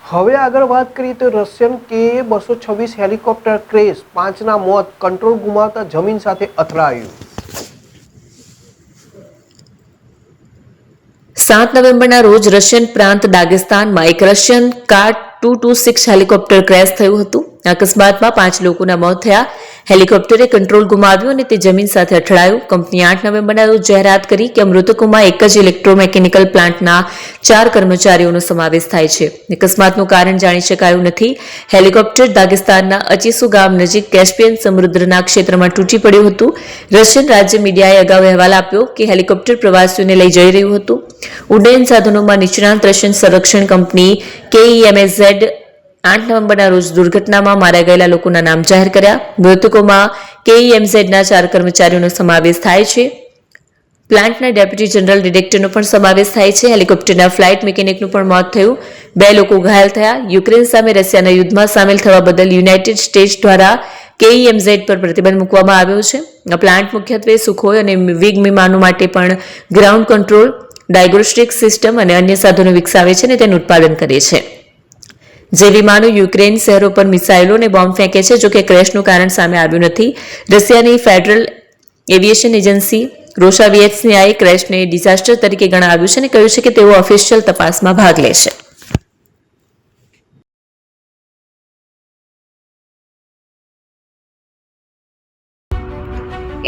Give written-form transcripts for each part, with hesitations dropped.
હવે આગળ વાત કરીએ તો રશિયન KA-226 હેલિકોપ્ટર ક્રેશ, 5ના મોત, કંટ્રોલ ગુમાવતા જમીન સાથે અથડાયું. 7 નવેમ્બરના રોજ રશિયન પ્રાંત દાગેસ્તાનમાં એક રશિયન Ka-226 હેલિકોપ્ટર ક્રેશ થયું હતું. અકસ્માતમાં 5 લોકોના મોત થયા. હેલિકોપ્ટરે કંટ્રોલ ગુમાવ્યું અને તે જમીન સાથે અથડાયું. કંપનીએ 8 નવેમ્બરના રોજ જાહેરાત કરી કે મૃતકોમાં એક જ ઇલેક્ટ્રોમિકેનિકલ પ્લાન્ટના 4 કર્મચારીઓનો સમાવેશ થાય છે. અકસ્માતનું કારણ જાણી શકાયું નથી. હેલિકોપ્ટર દાગેસ્તાનના અચીસુ ગામ નજીક કેસ્પિયન સમુદ્રના ક્ષેત્રમાં તૂટી પડ્યું હતું. રશિયન રાજ્ય મીડિયાએ અગાઉ અહેવાલ આપ્યો કે હેલિકોપ્ટર પ્રવાસીઓને લઈ જઈ રહ્યું હતું. ઉડ્ડયન સાધનોમાં નિષ્ણાત રશિયન સંરક્ષણ કંપની KEMZ 8 નવેમ્બરના રોજ દુર્ઘટનામાં માર્યા ગયેલા લોકોના નામ જાહેર કર્યા. મૃતકોમાં KEMZના 4 કર્મચારીઓનો સમાવેશ થાય છે. પ્લાન્ટના ડેપ્યુટી જનરલ ડિરેક્ટરનો પણ સમાવેશ થાય છે. હેલિકોપ્ટરના ફ્લાઇટ મિકેનિકનું પણ મોત થયું. 2 લોકો ઘાયલ થયા. યુક્રેન સામે રશિયાના યુદ્ધમાં સામેલ થવા બદલ યુનાઇટેડ સ્ટેટ્સ દ્વારા KEMZ પર પ્રતિબંધ મૂકવામાં આવ્યો છે. આ પ્લાન્ટ મુખ્યત્વે સુખોઈ અને વિગ વિમાનો માટે પણ ગ્રાઉન્ડ કંટ્રોલ, ડાયગ્નોસ્ટિક સિસ્ટમ અને અન્ય સાધનો વિકસાવે છે અને તેનું ઉત્પાદન કરે છે. જે વિમાનો યુક્રેન શહેરો પર મિસાઇલો અને બોમ્બ ફેંકે છે. જોકે ક્રેશનું કારણ સામે આવ્યું નથી. રશિયાની ફેડરલ એવિએશન એજન્સી રોસાવિયેત્સનિયાએ ક્રેશને ડિઝાસ્ટર તરીકે ગણાવ્યું છે અને કહ્યું છે કે તેઓ ઓફિશિયલ તપાસમાં ભાગ લેશે.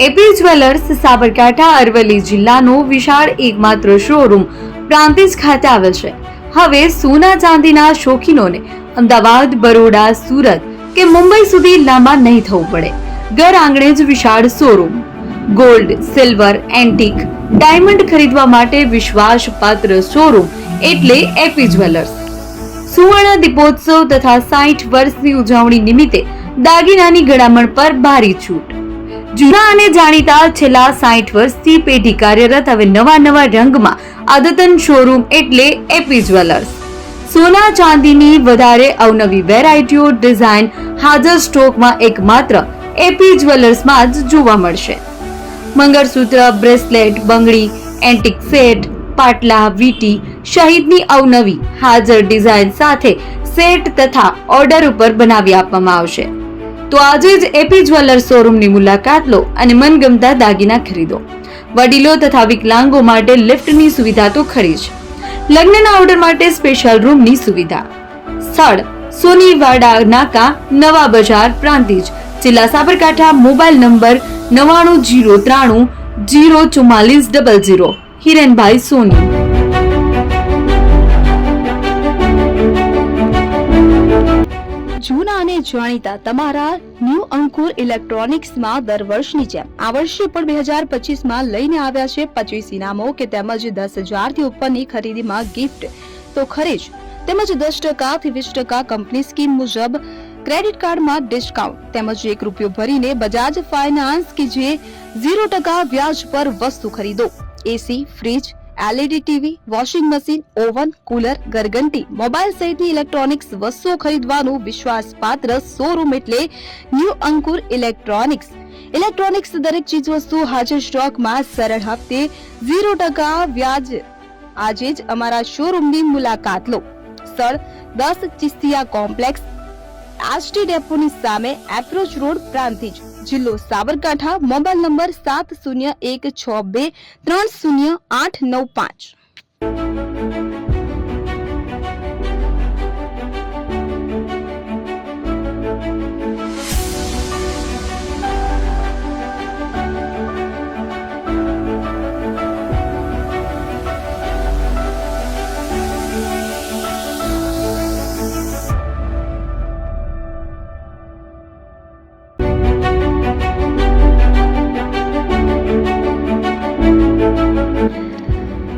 એપી જ્વેલર્સ સાબરકાંઠા અરવલ્લી જિલ્લાનો વિશાળ એકમાત્ર શોરૂમ પ્રાંતિજ ખાતે આવેલ છે. હવે સોના ચાંદીના શોખીનોને અમદાવાદ, બરોડા, સુરત કે મુંબઈ સુધી લાંબા નહીં થવું પડે. ઘર આંગણે જ વિશાળ showroom. Gold, silver, antique, diamond ખરીદવા માટે વિશ્વાસપાત્ર શોરૂમ એટલે એપી જ્વેલર્સ. સુવર્ણ દીપોત્સવ તથા 60 વર્ષની ઉજવણી નિમિત્તે દાગીનાની ગળામણ પર ભારી છૂટ. જૂના અને જાણીતા છેલ્લા 60 વર્ષથી પેઢી કાર્યરત હવે નવા રંગમાં અદ્યતન શોરૂમ એટલે એપી જ્વેલર્સ. સોના ચાંદીની વધારે અવનવી વેરાયટીઓ, ડિઝાઇન હાજર સ્ટોકમાં એકમાત્ર એપી જ્વેલર્સમાં જ જોવા મળશે. મંગળસૂત્ર, બ્રેસલેટ, બંગડી, એન્ટિક સેટ, પાટલા, વીટી સહિતની અવનવી હાજર ડિઝાઇન સાથે સેટ તથા ઓર્ડર ઉપર બનાવી આપવામાં આવશે. તો આજે જ એપી જ્વેલર્સ શોરૂમની મુલાકાત લો અને મનગમતા દાગીના ખરીદો. વડીલો તથા વિકલાંગો માટે લિફ્ટની સુવિધા તો ખરી જ. લગ્નના ઓર્ડર માટે સ્પેશિયલ રૂમની સુવિધા. સ્થળ સોનીવાડા નાકા, નવા બજાર, પ્રાંતિજ, જિલ્લા સાબરકાંઠા. Mobile number 9903 04400. હિરેનભાઈ સોની. જૂના અને જાણીતા તમારા ન્યૂ અંકુર ઇલેક્ટ્રોનિક્સમાં દર વર્ષની જેમ આ વર્ષે પણ 2025માં લઈને આવ્યા છે 25 ઇનામો કે તેમજ 10,000 થી ઉપરની ખરીદીમાં ગિફ્ટ તો ખરી જ, તેમજ 10% થી 20% કંપની સ્કીમ મુજબ ક્રેડિટ કાર્ડમાં ડિસ્કાઉન્ટ તેમજ ₹1 ભરીને બજાજ ફાઇનાન્સ કે જે 0% વ્યાજ પર વસ્તુ ખરીદો. AC, fridge, LED TV, washing machine, oven, cooler, ગરગંટી, મોબાઈલ સહિતની ઇલેક્ટ્રોનિક્સ વસ્તુઓ ખરીદવાનું વિશ્વાસપાત્ર શોરૂમ એટલે ન્યૂ અંકુર ઇલેક્ટ્રોનિક્સ. ઇલેક્ટ્રોનિક્સ દરેક ચીજ વસ્તુ હાજર સ્ટોકમાં, સરળ હપ્તે, 0% વ્યાજ. આજે જ અમારા શોરૂમની મુલાકાત લો. સ્થળ 10 ચિસ્તિયા કોમ્પ્લેક્સ, આષ્ટી ડેપોની સામે, એપ્રોચ રોડ, પ્રાંતિજ, જિલ્લો સાબરકાંઠા. Mobile number 7016230895.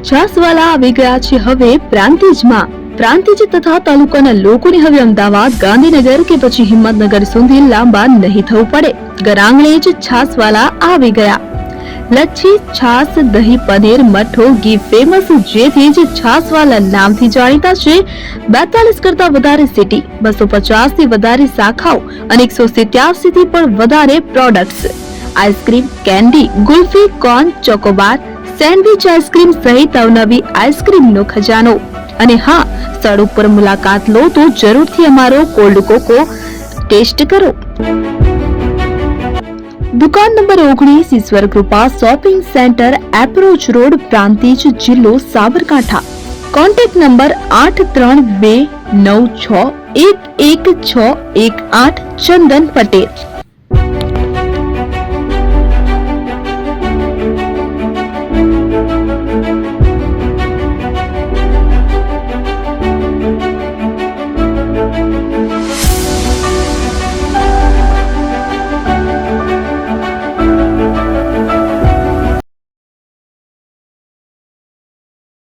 છાસવાલા આવી ગયા છે હવે પ્રાંતિજમાં. પ્રાંતિજ તથા તાલુકાના લોકોને હવે અમદાવાદ, ગાંધીનગર કે પછી હિંમતનગર સુધી લાંબા નહીં થવું પડે. ઘર આંગણે જ છાસવાલા આવી ગયા. લચ્છી, છાસ, દહીં, પનીર, મઠો, ઘી ફેમસ, જેથી જ છાસવાલા નામથી જાણીતા છે. 42 કરતા વધારે સિટી, 250 થી વધારે શાખાઓ અને 187 થી પણ વધારે products. Ice cream, candy, kulfi, corn, Chocobar, sandwich ice cream સહિત અવનવી આઈસ્ક્રીમનો ખજાનો. અને હા, સ્થળ ઉપર મુલાકાત લો તો જરૂરથી અમારો કોલ્ડ કોકો ટેસ્ટ કરો. દુકાન number 19, Ishwar Krupa shopping centre, approach road, Prantij, જિલ્લો સાબરકાંઠા. Contact number 8329611618, Chandan Patel.